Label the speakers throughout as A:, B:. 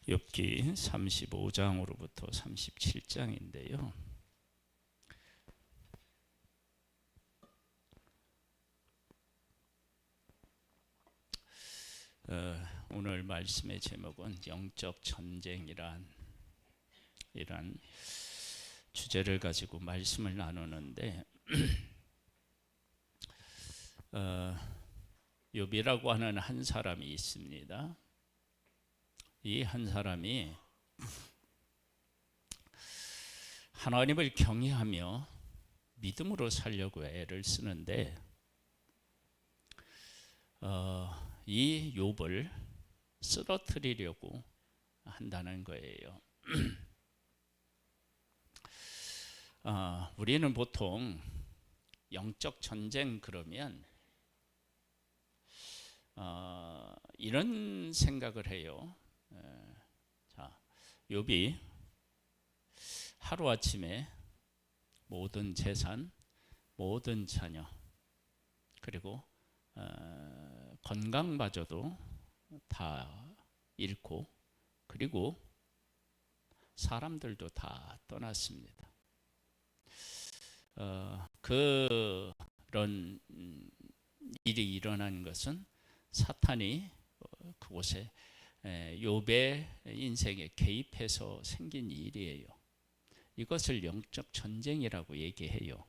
A: 욥기 35장으로부터 37장인데요. 오늘 말씀의 제목은 영적 전쟁이란 이란 주제를 가지고 말씀을 나누는데 욥이라고 하는 한 사람이 있습니다. 이 한 사람이 하나님을 경외하며 믿음으로 살려고 애를 쓰는데 이 욥을 쓰러뜨리려고 한다는 거예요. 우리는 보통 영적 전쟁 그러면 이런 생각을 해요. 자, 욥이 하루아침에 모든 재산, 모든 자녀, 그리고 건강마저도 다 잃고, 그리고 사람들도 다 떠났습니다. 그런 일이 일어난 것은 사탄이 그곳에 욥의 인생에 개입해서 생긴 일이에요. 이것을 영적 전쟁이라고 얘기해요.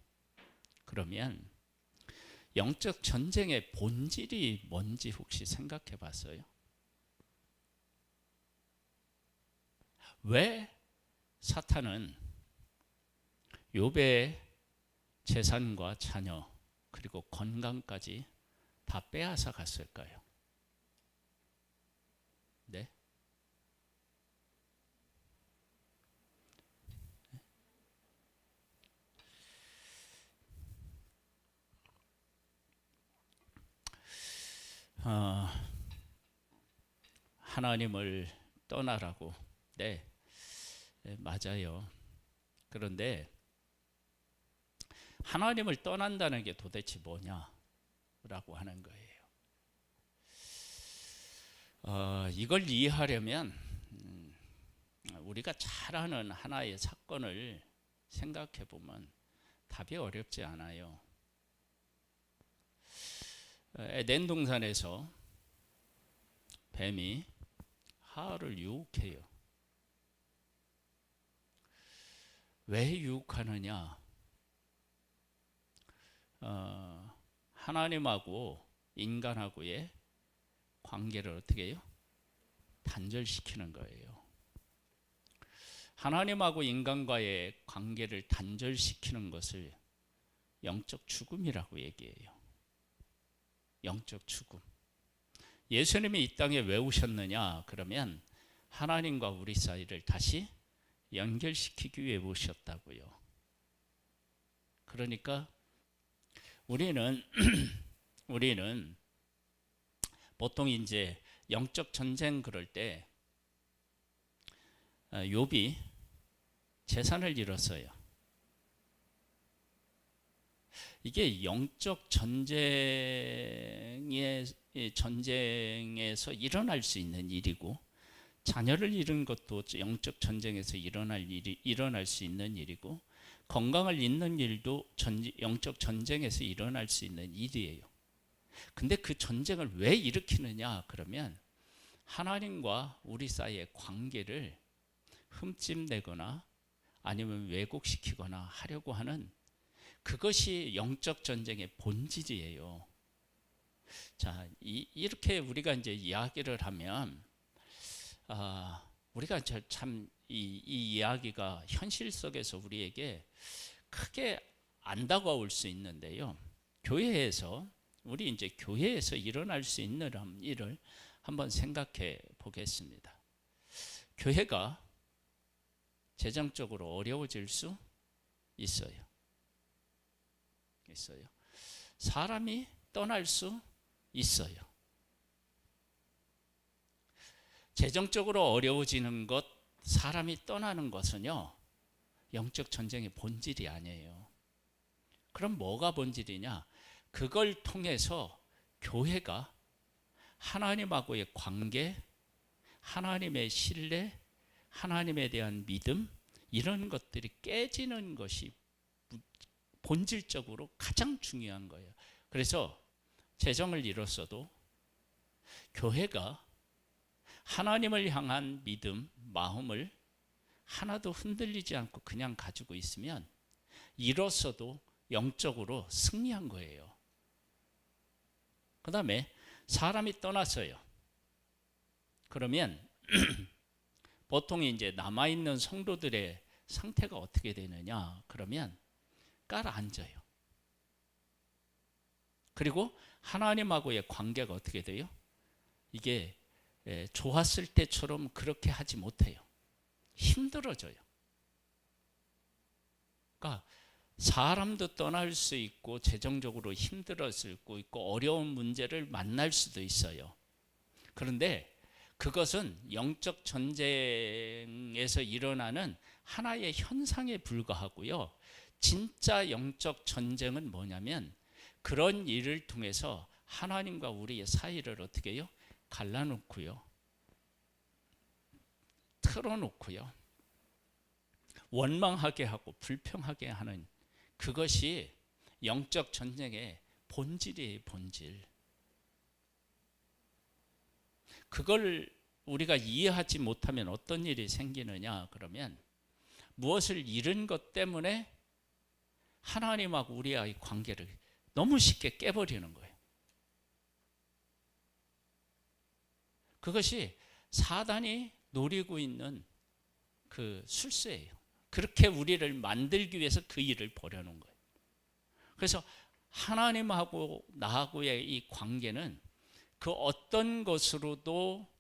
A: 그러면 영적 전쟁의 본질이 뭔지 혹시 생각해 봤어요? 왜 사탄은 욥의 재산과 자녀 그리고 건강까지 다 빼앗아 갔을까요? 네? 하나님을 떠나라고. 네, 맞아요. 그런데 하나님을 떠난다는 게 도대체 뭐냐라고 하는 거예요. 이걸 이해하려면 우리가 잘 아는 하나의 사건을 생각해 보면 답이 어렵지 않아요. 에덴 동산에서 뱀이 하와를 유혹해요. 왜 유혹하느냐? 하나님하고 인간하고의 관계를 어떻게 해요? 단절시키는 거예요. 하나님하고 인간과의 관계를 단절시키는 것을 영적 죽음이라고 얘기해요. 영적 죽음. 예수님이 이 땅에 왜 오셨느냐? 그러면 하나님과 우리 사이를 다시 연결시키기 위해 오셨다고요. 그러니까 우리는 보통 이제 영적 전쟁 그럴 때 욥이 재산을 잃었어요. 이게 영적 전쟁에서 일어날 수 있는 일이고, 자녀를 잃은 것도 영적 전쟁에서 일어날 수 있는 일이고, 건강을 잃는 일도 영적 전쟁에서 일어날 수 있는 일이에요. 근데 그 전쟁을 왜 일으키느냐? 그러면 하나님과 우리 사이의 관계를 흠집내거나 아니면 왜곡시키거나 하려고 하는, 그것이 영적 전쟁의 본질이에요. 자, 이렇게 우리가 이제 이야기를 하면 우리가 참 이 이야기가 현실 속에서 우리에게 크게 안 다가올 수 있는데요. 우리 이제 교회에서 일어날 수 있는 일을 한번 생각해 보겠습니다. 교회가 재정적으로 어려워질 수 있어요. 사람이 떠날 수 있어요. 재정적으로 어려워지는 것, 사람이 떠나는 것은요, 영적 전쟁의 본질이 아니에요. 그럼 뭐가 본질이냐? 그걸 통해서 교회가 하나님하고의 관계, 하나님의 신뢰, 하나님에 대한 믿음, 이런 것들이 깨지는 것이 본질적으로 가장 중요한 거예요. 그래서 재정을 잃었어도 교회가 하나님을 향한 믿음, 마음을 하나도 흔들리지 않고 그냥 가지고 있으면 잃었어도 영적으로 승리한 거예요. 그 다음에 사람이 떠났어요. 그러면 보통 이제 남아있는 성도들의 상태가 어떻게 되느냐? 그러면 깔아앉아요. 그리고 하나님하고의 관계가 어떻게 돼요? 이게 좋았을 때처럼 그렇게 하지 못해요. 힘들어져요. 그러니까 사람도 떠날 수 있고 재정적으로 힘들을 수 있고 어려운 문제를 만날 수도 있어요. 그런데 그것은 영적 전쟁에서 일어나는 하나의 현상에 불과하고요. 진짜 영적 전쟁은 뭐냐면 그런 일을 통해서 하나님과 우리의 사이를 어떻게 해요? 갈라놓고요. 틀어놓고요. 원망하게 하고 불평하게 하는 그것이 영적 전쟁의 본질이에요. 본질. 그걸 우리가 이해하지 못하면 어떤 일이 생기느냐 그러면 무엇을 잃은 것 때문에 하나님하고 우리와의 관계를 너무 쉽게 깨버리는 거예요. 그것이 사단이 노리고 있는 그 술수예요. 그렇게 우리를 만들기 위해서 그 일을 벌여놓은 거예요. 그래서 하나님하고 나하고의 이 관계는 그 어떤 것으로도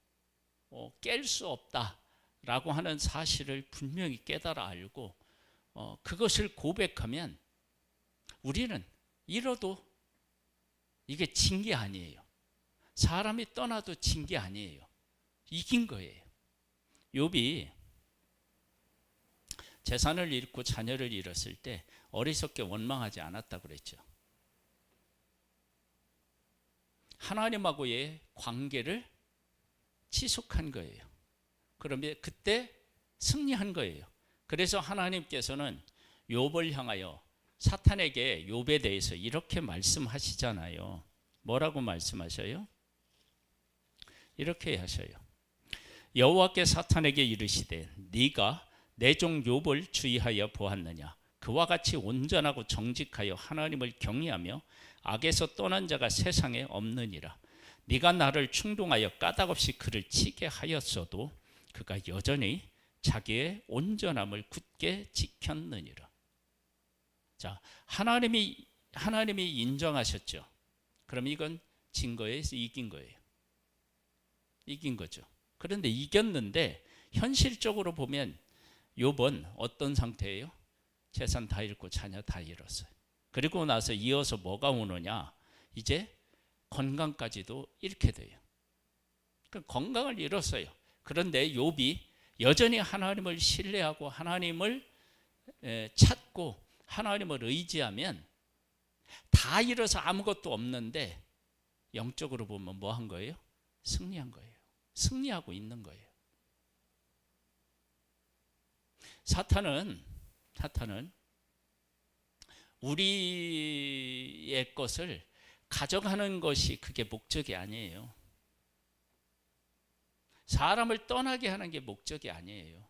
A: 깰 수 없다라고 하는 사실을 분명히 깨달아 알고 그것을 고백하면 우리는 잃어도 이게 진 게 아니에요. 사람이 떠나도 진 게 아니에요. 이긴 거예요. 욥이 재산을 잃고 자녀를 잃었을 때 어리석게 원망하지 않았다고 그랬죠. 하나님하고의 관계를 지속한 거예요. 그러면 그때 승리한 거예요. 그래서 하나님께서는 욥을 향하여 사탄에게 욥에 대해서 이렇게 말씀하시잖아요. 뭐라고 말씀하셔요? 이렇게 하셔요. 여호와께 사탄에게 이르시되 네가 내 종 욥을 주의하여 보았느냐? 그와 같이 온전하고 정직하여 하나님을 경외하며 악에서 떠난 자가 세상에 없느니라. 네가 나를 충동하여 까닭없이 그를 치게 하였어도 그가 여전히 자기의 온전함을 굳게 지켰느니라. 자, 하나님이 인정하셨죠. 그럼 이건 진 거예요, 이긴 거예요? 이긴 거죠. 그런데 이겼는데 현실적으로 보면 욥은 어떤 상태예요? 재산 다 잃고 자녀 다 잃었어요. 그리고 나서 이어서 뭐가 오느냐? 이제 건강까지도 잃게 돼요. 그러니까 건강을 잃었어요. 그런데 욥이 여전히 하나님을 신뢰하고 하나님을 찾고 하나님을 의지하면 다 잃어서 아무것도 없는데 영적으로 보면 뭐 한 거예요? 승리한 거예요. 승리하고 있는 거예요. 사탄은 우리의 것을 가져가는 것이 그게 목적이 아니에요. 사람을 떠나게 하는 게 목적이 아니에요.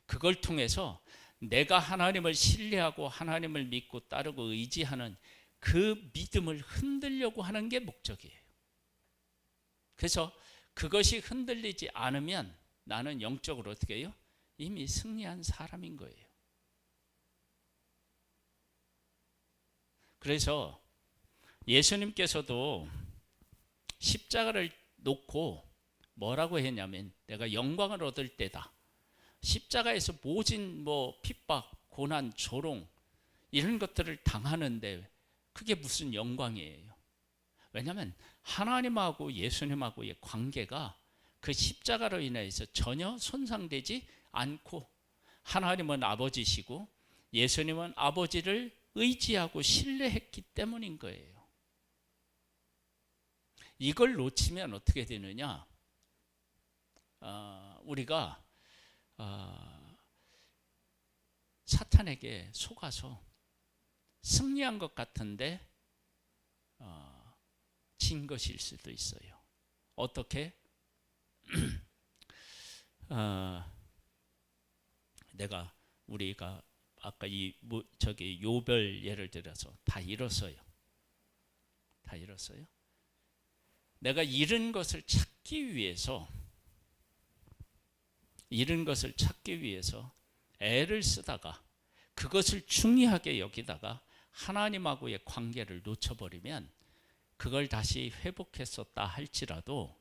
A: 그걸 통해서 내가 하나님을 신뢰하고 하나님을 믿고 따르고 의지하는 그 믿음을 흔들려고 하는 게 목적이에요. 그래서 그것이 흔들리지 않으면 나는 영적으로 어떻게 해요? 이미 승리한 사람인 거예요. 그래서 예수님께서도 십자가를 놓고 뭐라고 했냐면 내가 영광을 얻을 때다. 십자가에서 모진 핍박, 고난, 조롱 이런 것들을 당하는데 그게 무슨 영광이에요? 왜냐하면 하나님하고 예수님하고의 관계가 그 십자가로 인해서 전혀 손상되지 않고 하나님은 아버지시고 예수님은 아버지를 의지하고 신뢰했기 때문인 거예요. 이걸 놓치면 어떻게 되느냐? 우리가 사탄에게 속아서 승리한 것 같은데 진 것일 수도 있어요. 어떻게? 우리가 아까 요별 예를 들어서 다 잃었어요. 다 잃었어요. 내가 잃은 것을 찾기 위해서 애를 쓰다가 그것을 중요하게 여기다가 하나님하고의 관계를 놓쳐버리면 그걸 다시 회복했다 할지라도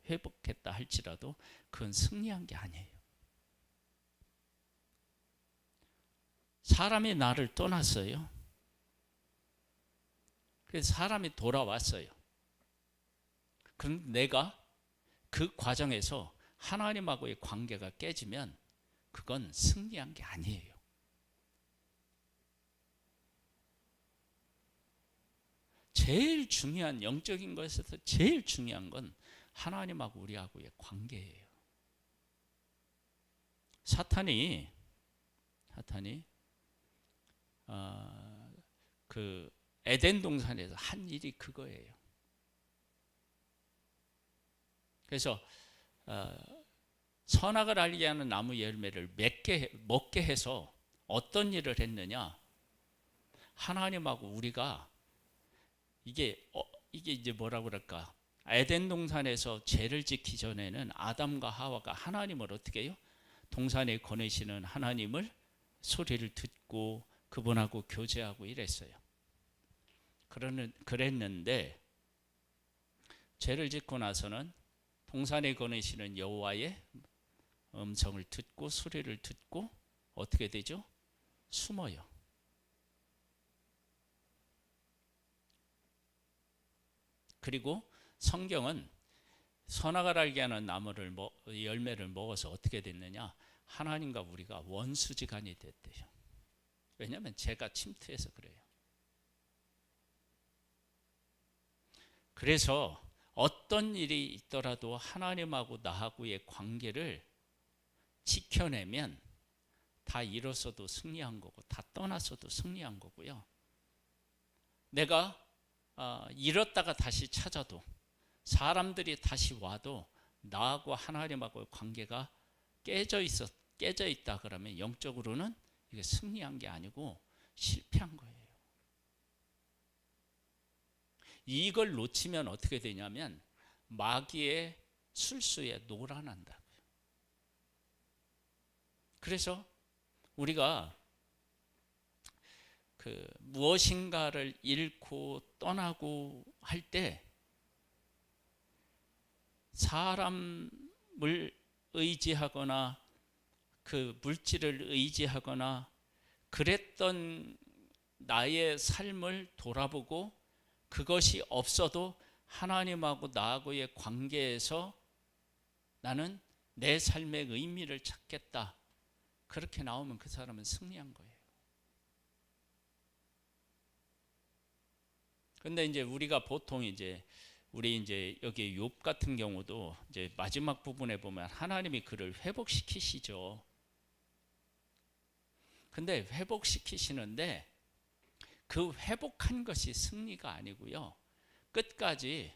A: 그건 승리한 게 아니에요. 사람이 나를 떠났어요. 그래서 사람이 돌아왔어요. 그런데 내가 그 과정에서 하나님하고의 관계가 깨지면 그건 승리한 게 아니에요. 제일 중요한 영적인 것에서 제일 중요한 건 하나님하고 우리하고의 관계예요. 사탄이 그 에덴 동산에서 한 일이 그거예요. 그래서 선악을 알게 하는 나무 열매를 먹게 해서 어떤 일을 했느냐? 하나님하고 우리가 이게 이제 뭐라 그럴까? 에덴 동산에서 죄를 짓기 전에는 아담과 하와가 하나님을 어떻게 해요? 동산에 거느시는 하나님을 소리를 듣고 그분하고 교제하고 이랬어요. 그랬는데 죄를 짓고 나서는 동산에 거느시는 여호와의 음성을 듣고 소리를 듣고 어떻게 되죠? 숨어요. 그리고 성경은 선악을 알게 하는 나무를 열매를 먹어서 어떻게 됐느냐? 하나님과 우리가 원수지간이 됐대요. 왜냐하면 죄가 침투해서 그래요. 그래서 어떤 일이 있더라도 하나님하고 나하고의 관계를 지켜내면 다 잃었어도 승리한 거고 다 떠났어도 승리한 거고요. 내가 잃었다가 다시 찾아도 사람들이 다시 와도 나하고 하나님하고의 관계가 깨져 있다 그러면 영적으로는 이게 승리한 게 아니고 실패한 거예요. 이걸 놓치면 어떻게 되냐면 마귀의 술수에 놀아난다고요. 그래서 우리가 무엇인가를 잃고 떠나고 할 때 사람을 의지하거나 그 물질을 의지하거나 그랬던 나의 삶을 돌아보고 그것이 없어도 하나님하고 나하고의 관계에서 나는 내 삶의 의미를 찾겠다. 그렇게 나오면 그 사람은 승리한 거예요. 근데 이제 우리가 보통 우리 여기 욥 같은 경우도 이제 마지막 부분에 보면 하나님이 그를 회복시키시죠. 근데 회복시키시는데 그 회복한 것이 승리가 아니고요. 끝까지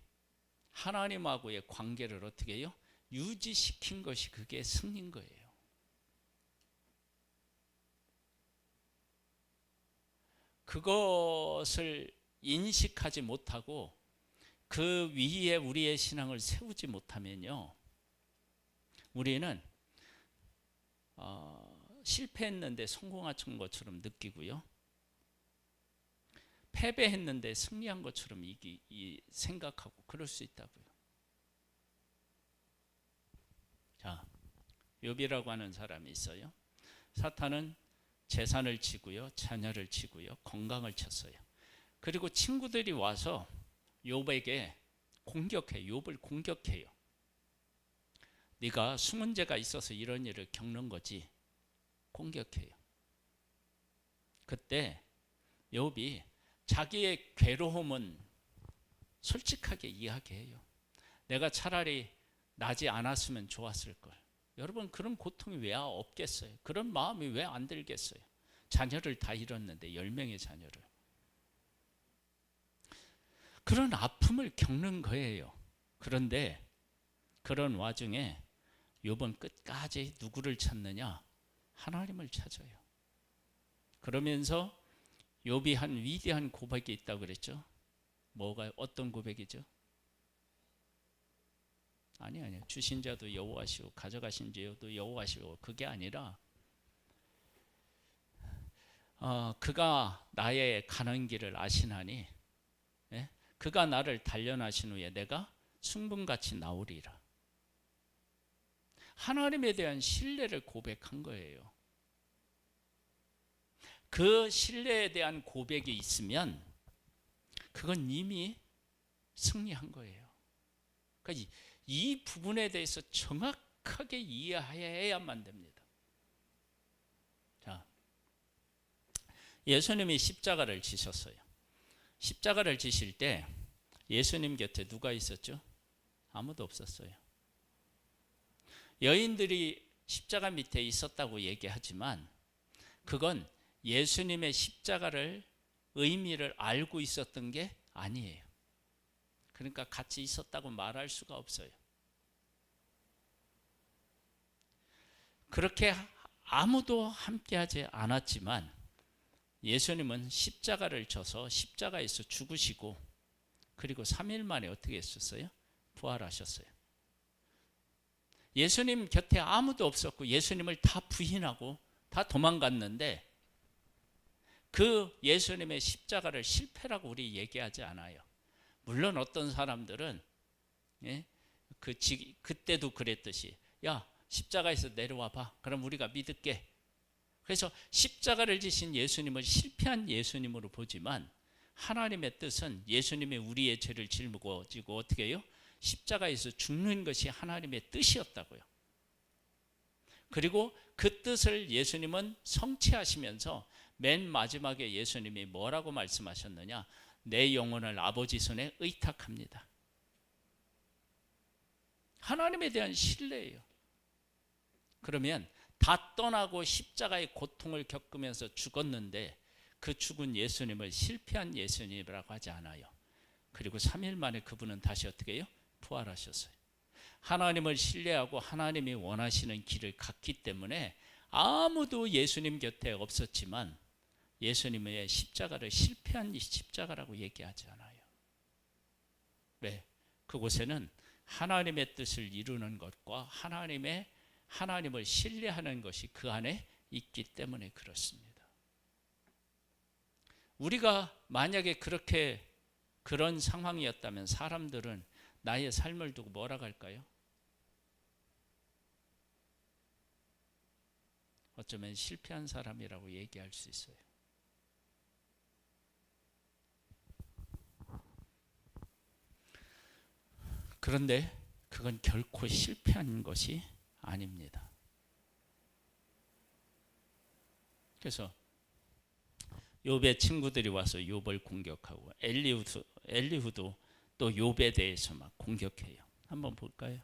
A: 하나님하고의 관계를 어떻게 해요? 유지시킨 것이 그게 승리인 거예요. 그것을 인식하지 못하고 그 위에 우리의 신앙을 세우지 못하면요, 우리는 실패했는데 성공한 것처럼 느끼고요, 패배했는데 승리한 것처럼 생각하고 그럴 수 있다고요. 자, 욥이라고 하는 사람이 있어요. 사탄은 재산을 치고요, 자녀를 치고요, 건강을 쳤어요. 그리고 친구들이 와서 욥을 공격해요. 네가 숨은 죄가 있어서 이런 일을 겪는 거지. 공격해요. 그때 욥이 자기의 괴로움은 솔직하게 이야기해요. 내가 차라리 나지 않았으면 좋았을 걸. 여러분 그런 고통이 왜 없겠어요? 그런 마음이 왜 안 들겠어요? 자녀를 다 잃었는데 10명의 자녀를. 그런 아픔을 겪는 거예요. 그런데 그런 와중에 욥은 끝까지 누구를 찾느냐? 하나님을 찾아요. 그러면서 욥이 한 위대한 고백이 있다고 그랬죠. 뭐가 어떤 고백이죠? 아니요. 주신 자도 여호와시오, 가져가신 자도 여호와시오. 그게 아니라 그가 나의 가는 길을 아시나니, 예? 그가 나를 단련하신 후에 내가 충분같이 나오리라. 하나님에 대한 신뢰를 고백한 거예요. 그 신뢰에 대한 고백이 있으면 그건 이미 승리한 거예요. 그러니까 이 부분에 대해서 정확하게 이해해야만 됩니다. 자, 예수님이 십자가를 지셨어요. 십자가를 지실 때 예수님 곁에 누가 있었죠? 아무도 없었어요. 여인들이 십자가 밑에 있었다고 얘기하지만 그건 예수님의 십자가를 의미를 알고 있었던 게 아니에요. 그러니까 같이 있었다고 말할 수가 없어요. 그렇게 아무도 함께하지 않았지만 예수님은 십자가를 져서 십자가에서 죽으시고 그리고 3일 만에 어떻게 했었어요? 부활하셨어요. 예수님 곁에 아무도 없었고 예수님을 다 부인하고 다 도망갔는데 그 예수님의 십자가를 실패라고 우리 얘기하지 않아요. 물론 어떤 사람들은 그때도 그랬듯이 야 십자가에서 내려와 봐. 그럼 우리가 믿을게. 그래서 십자가를 지신 예수님을 실패한 예수님으로 보지만 하나님의 뜻은 예수님이 우리의 죄를 짊어지고 어떻게 해요? 십자가에서 죽는 것이 하나님의 뜻이었다고요. 그리고 그 뜻을 예수님은 성취하시면서 맨 마지막에 예수님이 뭐라고 말씀하셨느냐? 내 영혼을 아버지 손에 의탁합니다. 하나님에 대한 신뢰예요. 그러면 다 떠나고 십자가의 고통을 겪으면서 죽었는데 그 죽은 예수님을 실패한 예수님이라고 하지 않아요. 그리고 3일 만에 그분은 다시 어떻게 해요? 부활하셨어요. 하나님을 신뢰하고 하나님이 원하시는 길을 갔기 때문에 아무도 예수님 곁에 없었지만 예수님의 십자가를 실패한 십자가라고 얘기하지 않아요. 왜? 그곳에는 하나님의 뜻을 이루는 것과 하나님을 신뢰하는 것이 그 안에 있기 때문에 그렇습니다. 우리가 만약에 그런 상황이었다면 사람들은 나의 삶을 두고 뭐라고 할까요? 어쩌면 실패한 사람이라고 얘기할 수 있어요. 그런데 그건 결코 실패한 것이 아닙니다. 그래서 욥의 친구들이 와서 욥을 공격하고 엘리후도 또 욥에 대해서 막 공격해요. 한번 볼까요?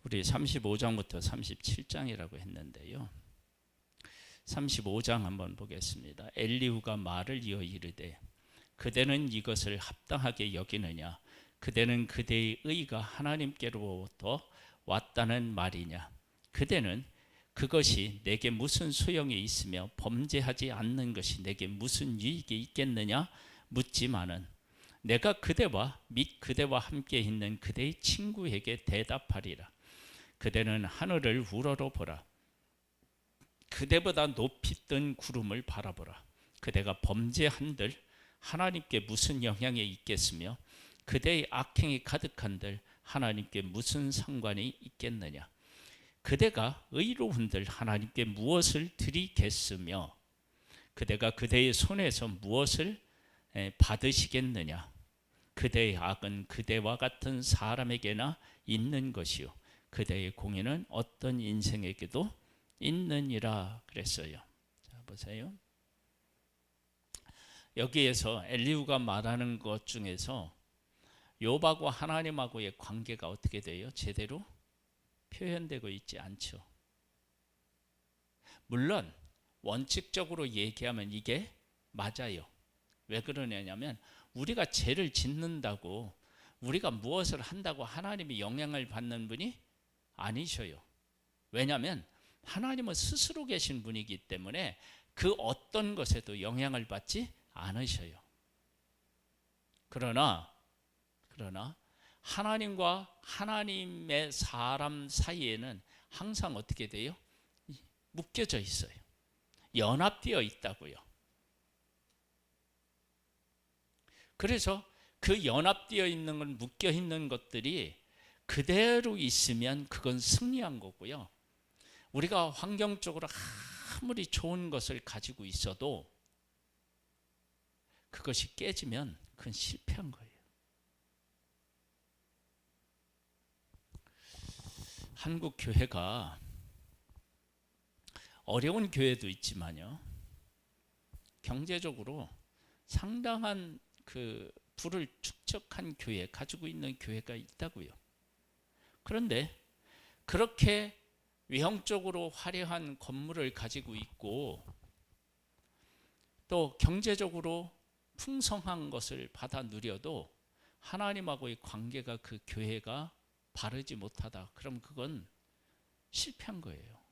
A: 우리 35장부터 37장이라고 했는데요. 35장 한번 보겠습니다. 엘리후가 말을 이어 이르되 그대는 이것을 합당하게 여기느냐? 그대는 그대의 의가 하나님께로부터 왔다는 말이냐? 그대는 그것이 내게 무슨 소용이 있으며 범죄하지 않는 것이 내게 무슨 유익이 있겠느냐 묻지만은 내가 그대와 및 그대와 함께 있는 그대의 친구에게 대답하리라. 그대는 하늘을 우러러 보라. 그대보다 높이 뜬 구름을 바라보라. 그대가 범죄한들 하나님께 무슨 영향이 있겠으며 그대의 악행이 가득한들 하나님께 무슨 상관이 있겠느냐. 그대가 의로운들 하나님께 무엇을 드리겠으며 그대가 그대의 손에서 무엇을 받으시겠느냐. 그대의 악은 그대와 같은 사람에게나 있는 것이요 그대의 공의는 어떤 인생에게도 있느니라 그랬어요. 자, 보세요. 여기에서 엘리후가 말하는 것 중에서 욥하고 하나님하고의 관계가 어떻게 돼요? 제대로 표현되고 있지 않죠. 물론 원칙적으로 얘기하면 이게 맞아요. 왜 그러냐면 우리가 죄를 짓는다고 우리가 무엇을 한다고 하나님이 영향을 받는 분이 아니셔요. 왜냐하면 하나님은 스스로 계신 분이기 때문에 그 어떤 것에도 영향을 받지 않으셔요. 그러나 하나님과 하나님의 사람 사이에는 항상 어떻게 돼요? 묶여져 있어요. 연합되어 있다고요. 그래서 그 연합되어 있는 건 묶여 있는 것들이 그대로 있으면 그건 승리한 거고요. 우리가 환경적으로 아무리 좋은 것을 가지고 있어도 그것이 깨지면 그건 실패한 거예요. 한국 교회가 어려운 교회도 있지만요, 경제적으로 상당한 그 부를 축적한 교회, 가지고 있는 교회가 있다고요. 그런데 그렇게 외형적으로 화려한 건물을 가지고 있고 또 경제적으로 풍성한 것을 받아 누려도 하나님하고의 관계가 그 교회가 바르지 못하다. 그럼 그건 실패한 거예요.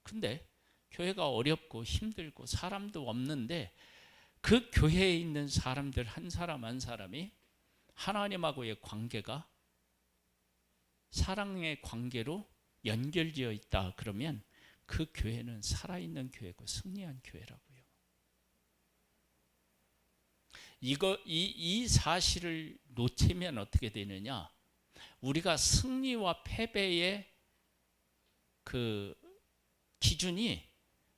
A: 근데 교회가 어렵고 힘들고 사람도 없는데 그 교회에 있는 사람들 한 사람 한 사람이 하나님하고의 관계가 사랑의 관계로 연결되어 있다. 그러면 그 교회는 살아있는 교회고 승리한 교회라고요. 이 사실을 놓치면 어떻게 되느냐? 우리가 승리와 패배의 그 기준이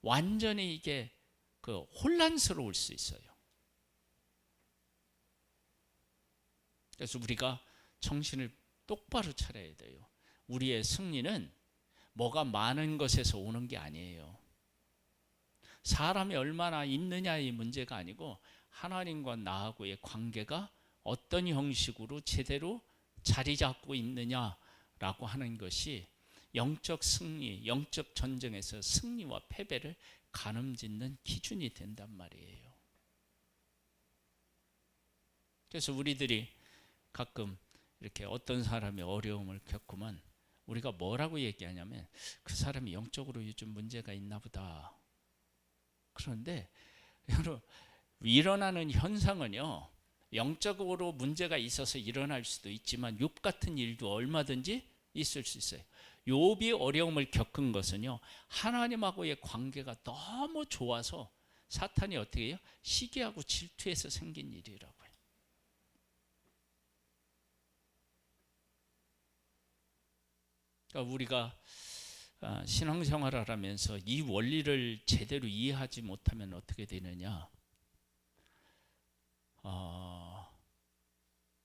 A: 완전히 이게 그 혼란스러울 수 있어요. 그래서 우리가 정신을 똑바로 차려야 돼요. 우리의 승리는 뭐가 많은 것에서 오는 게 아니에요. 사람이 얼마나 있느냐의 문제가 아니고 하나님과 나하고의 관계가 어떤 형식으로 제대로 자리 잡고 있느냐라고 하는 것이 영적 승리, 영적 전쟁에서 승리와 패배를 가늠짓는 기준이 된단 말이에요. 그래서 우리들이 가끔 이렇게 어떤 사람이 어려움을 겪으면 우리가 뭐라고 얘기하냐면 그 사람이 영적으로 요즘 문제가 있나 보다. 그런데 여러분, 일어나는 현상은요, 영적으로 문제가 있어서 일어날 수도 있지만 욥 같은 일도 얼마든지 있을 수 있어요. 욥이 어려움을 겪은 것은요, 하나님하고의 관계가 너무 좋아서 사탄이 어떻게 해요? 시기하고 질투해서 생긴 일이라고요. 그러니까 우리가 신앙생활을 하면서 이 원리를 제대로 이해하지 못하면 어떻게 되느냐?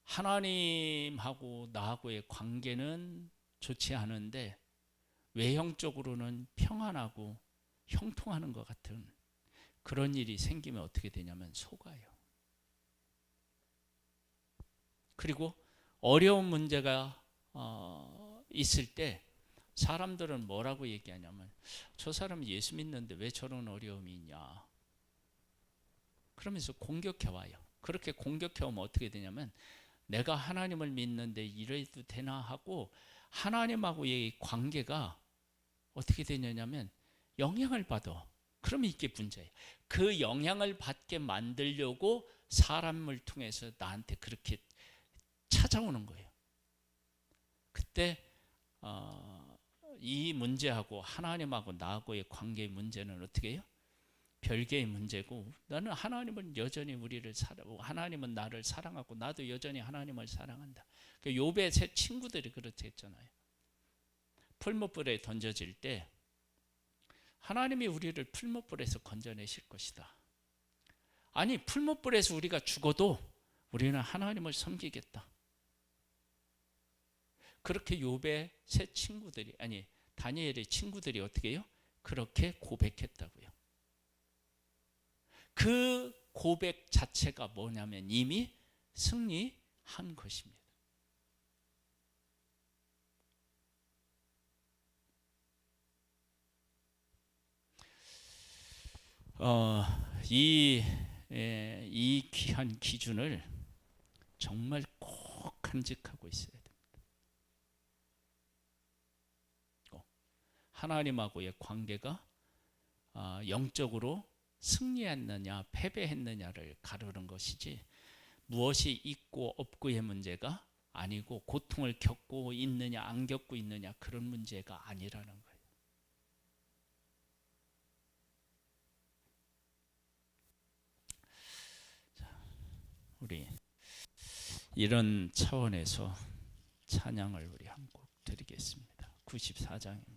A: 하나님하고 나하고의 관계는 좋지 않은데 외형적으로는 평안하고 형통하는 것 같은 그런 일이 생기면 어떻게 되냐면 속아요. 그리고 어려운 문제가 있을 때 사람들은 뭐라고 얘기하냐면 저 사람이 예수 믿는데 왜 저런 어려움이 있냐, 그러면서 공격해 와요. 그렇게 공격해 오면 어떻게 되냐면 내가 하나님을 믿는데 이래도 되나 하고 하나님하고의 관계가 어떻게 되냐면 영향을 받아. 그러면 이게 문제예요. 그 영향을 받게 만들려고 사람을 통해서 나한테 그렇게 찾아오는 거예요. 그때 이 문제하고 하나님하고 나하고의 관계의 문제는 어떻게 해요? 별개의 문제고 나는 하나님은 여전히 우리를 사랑하고 하나님은 나를 사랑하고 나도 여전히 하나님을 사랑한다. 욥의 세 친구들이 그렇게 했잖아요. 풀무불에 던져질 때 하나님이 우리를 풀무불에서 건져내실 것이다. 아니, 풀무불에서 우리가 죽어도 우리는 하나님을 섬기겠다. 그렇게 욥의 세 친구들이, 아니 다니엘의 친구들이 어떻게 해요? 그렇게 고백했다고요. 그 고백 자체가 뭐냐면 이미 승리한 것입니다. 이 귀한 기준을 정말 꼭 간직하고 있어야 됩니다. 하나님하고의 관계가 영적으로 승리했느냐 패배했느냐를 가르는 것이지, 무엇이 있고 없고의 문제가 아니고, 고통을 겪고 있느냐 안 겪고 있느냐 그런 문제가 아니라는 거예요. 자, 우리 이런 차원에서 찬양을 우리 한 곡 드리겠습니다. 94장입니다.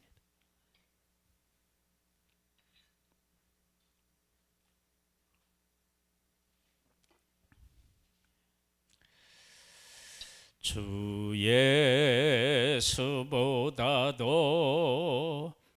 A: 주 예수보다도